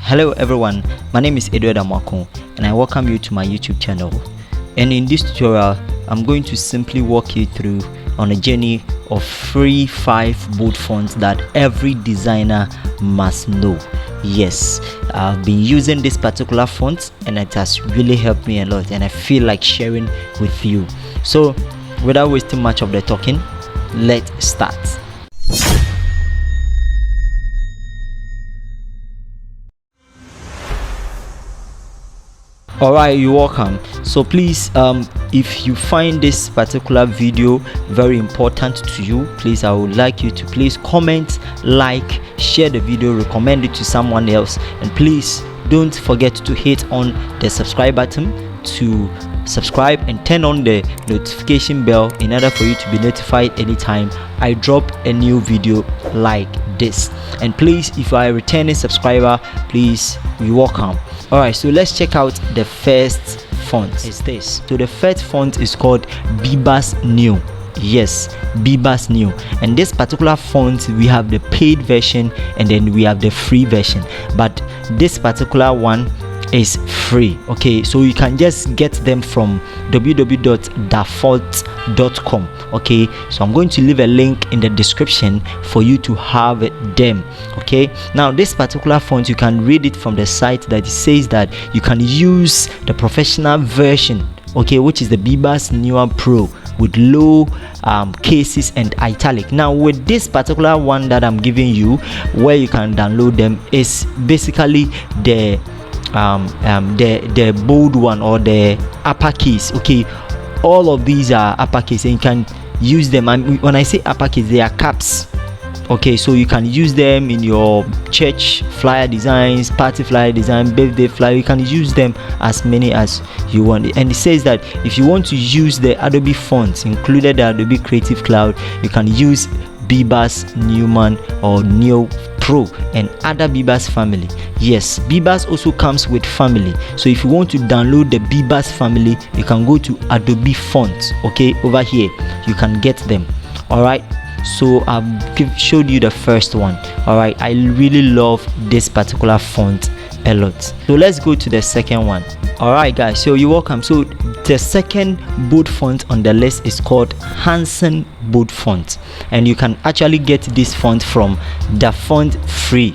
Hello everyone, my name is Edward Amwako and I welcome you to my YouTube channel. And in this tutorial, I'm going to simply walk you through on a journey of free 5 bold fonts that every designer must know. Yes, I've been using this particular font and it has really helped me a lot, and I feel like sharing with you. So without wasting much of the talking, let's start. Alright, you're welcome. So please, if you find this particular video very important to you, please, I would like you to please comment, like, share the video, recommend it to someone else, and please don't forget to hit on the subscribe button to subscribe and turn on the notification bell in order for you to be notified anytime I drop a new video like this. And please, if you are a returning subscriber, please, you're welcome. Alright, so let's check out the first font. It's this. So the first font is called Bibas New. Yes, Bibas New. And this particular font, we have the paid version and then we have the free version, but this particular one is free. Okay, so you can just get them from www.dafont.com. okay, so I'm going to leave a link in the description for you to have them. Okay, now this particular font, you can read it from the site that it says that you can use the professional version, okay, which is the Bibas Newer Pro with low cases and italic. Now with this particular one that I'm giving you, where you can download them, is basically the bold one or the uppercase. Okay, all of these are uppercase and you can use them. And when I say uppercase, they are caps. Okay, so you can use them in your church flyer designs, party flyer design, birthday flyer. You can use them as many as you want. And it says that if you want to use the Adobe fonts, included the Adobe Creative Cloud, you can use Bibas Newman or Neo Pro and other Bibas family. Yes, Bibas also comes with family. So if you want to download the Bibas family, you can go to Adobe Fonts. Okay, over here you can get them. All right, so I've showed you the first one. All right, I really love this particular font a lot. So let's go to the second one. All right guys, so you're welcome. So the second bold font on the list is called Hansen bold font, and you can actually get this font from the font free.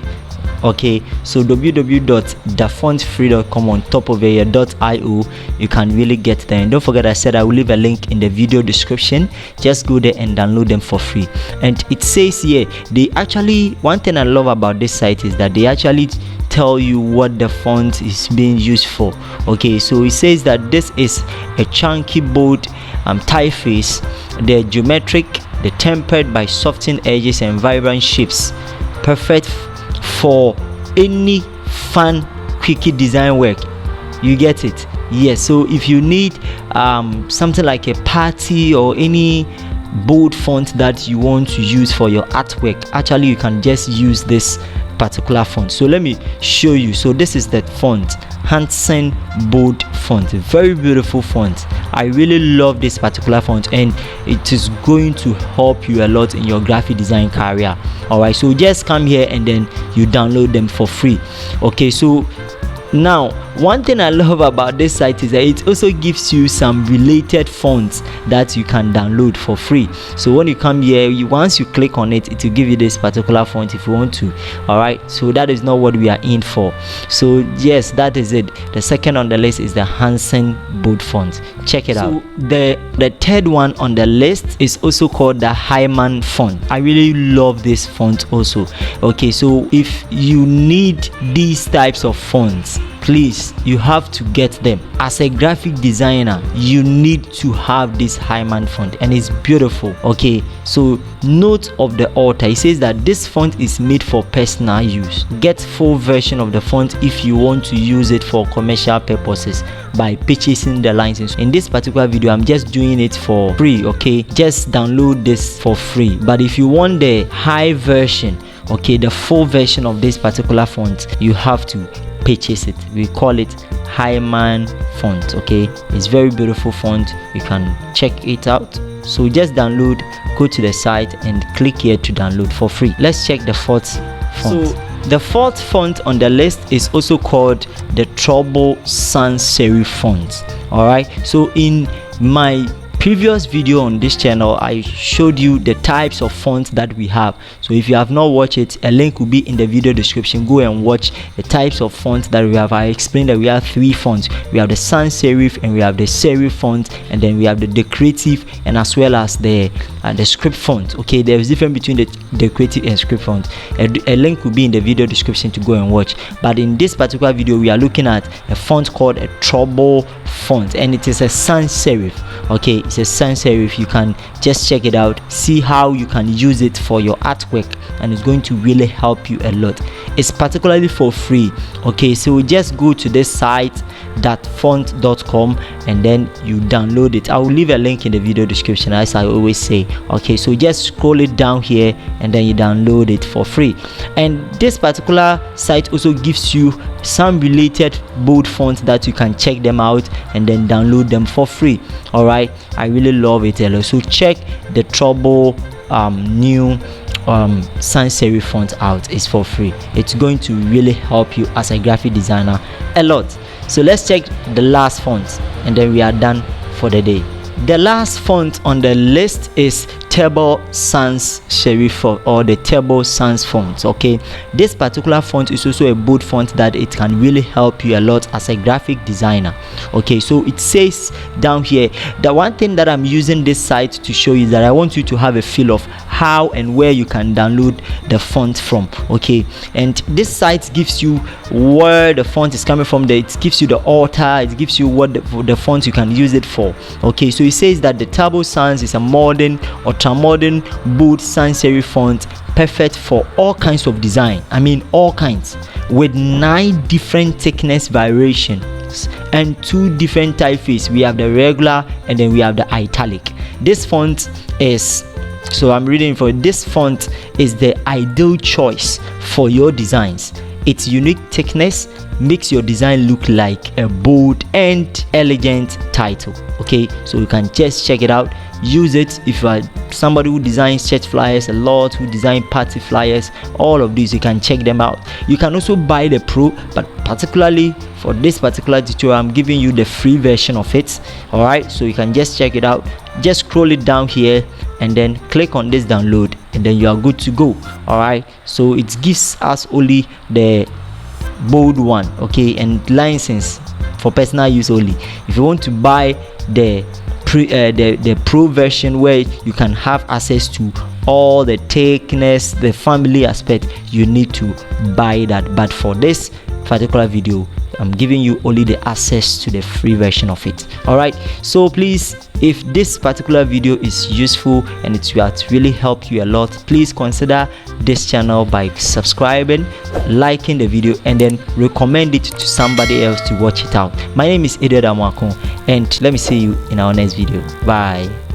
Okay, so www.dafontfree.com on top of here.io, you can really get them. And don't forget, I said I will leave a link in the video description. Just go there and download them for free. And it says here, they actually, one thing I love about this site is that they actually tell you what the font is being used for. Okay, so it says that this is a chunky bold typeface, the geometric, the tempered by softened edges and vibrant shapes, perfect for any fun quickie design work. You get it? Yes. So if you need something like a party or any bold font that you want to use for your artwork, actually you can just use this particular font. So let me show you. So this is the font, Hansen bold font, a very beautiful font. I really love this particular font and it is going to help you a lot in your graphic design career. All right, so just come here and then you download them for free. Okay, so now one thing I love about this site is that it also gives you some related fonts that you can download for free. So when you come here, once you click on it, it will give you this particular font if you want to. All right, so that is not what we are in for. So yes, that is it. The second on the list is the Hansen bold font. Check it out. The third one on the list is also called the Highman font. I really love this font also. Okay, so if you need these types of fonts, please, you have to get them. As a graphic designer, you need to have this Highman font and it's beautiful. Okay, so note of the author, it says that this font is made for personal use. Get full version of the font if you want to use it for commercial purposes by purchasing the license. In this particular video, I'm just doing it for free. Okay, just download this for free. But if you want the high version, okay, the full version of this particular font, you have to purchase it. We call it Highman font. Okay, it's very beautiful font. You can check it out. So just download, go to the site and click here to download for free. Let's check the fourth font. So The fourth font on the list is also called the Trouble Sans Serif font. All right, so in my previous video on this channel, I showed you the types of fonts that we have. So if you have not watched it, a link will be in the video description. Go and watch the types of fonts that we have. I explained that we have 3 fonts. We have the sans serif, and we have the serif font, and then we have the decorative, and as well as the script font. Okay, there is difference between the decorative and script font. A link will be in the video description to go and watch. But in this particular video, we are looking at a font called a Trouble font, and it is a sans serif. Okay, it's a sans serif. You can just check it out, see how you can use it for your artwork, and it's going to really help you a lot. It's particularly for free. Okay, so just go to this site, thatfont.com, and then you download it. I will leave a link in the video description, as I always say. Okay, so just scroll it down here, and then you download it for free. And this particular site also gives you some related bold fonts that you can check them out and then download them for free. All right, I really love it a lot. So check the Trouble new sans serif font out. It's for free. It's going to really help you as a graphic designer a lot. So let's check the last font, and then we are done for the day. The last font on the list is Table Sans Serif, or the Table Sans font. Okay, this particular font is also a bold font that it can really help you a lot as a graphic designer. Okay, so it says down here, the one thing that I'm using this site to show you, that I want you to have a feel of how and where you can download the font from. Okay, and this site gives you where the font is coming from. It gives you the author, it gives you what the font you can use it for. Okay, so it says that the Table Sans is a modern, ultra-modern, bold sans serif font, perfect for all kinds of design. I mean all kinds, with 9 different thickness variations and 2 different typeface. We have the regular, and then we have the italic. This font is, so I'm reading for this font is the ideal choice for your designs. Its unique thickness makes your design look like a bold and elegant title. Okay, so you can just check it out, use it. If you are somebody who designs church flyers a lot, who design party flyers, all of these, you can check them out. You can also buy the pro, but particularly for this particular tutorial, I'm giving you the free version of it. All right, so you can just check it out. Just scroll it down here, and then click on this download, and then you are good to go. All right, so it gives us only the bold one. Okay, and license for personal use only. If you want to buy the pro version, where you can have access to all the thickness, the family aspect, you need to buy that. But for this particular video, I'm giving you only the access to the free version of it. All right, so please, if this particular video is useful and it will really help you a lot, please consider this channel by subscribing, liking the video, and then recommend it to somebody else to watch it out. My name is Edward Amwakon, and let me see you in our next video. Bye.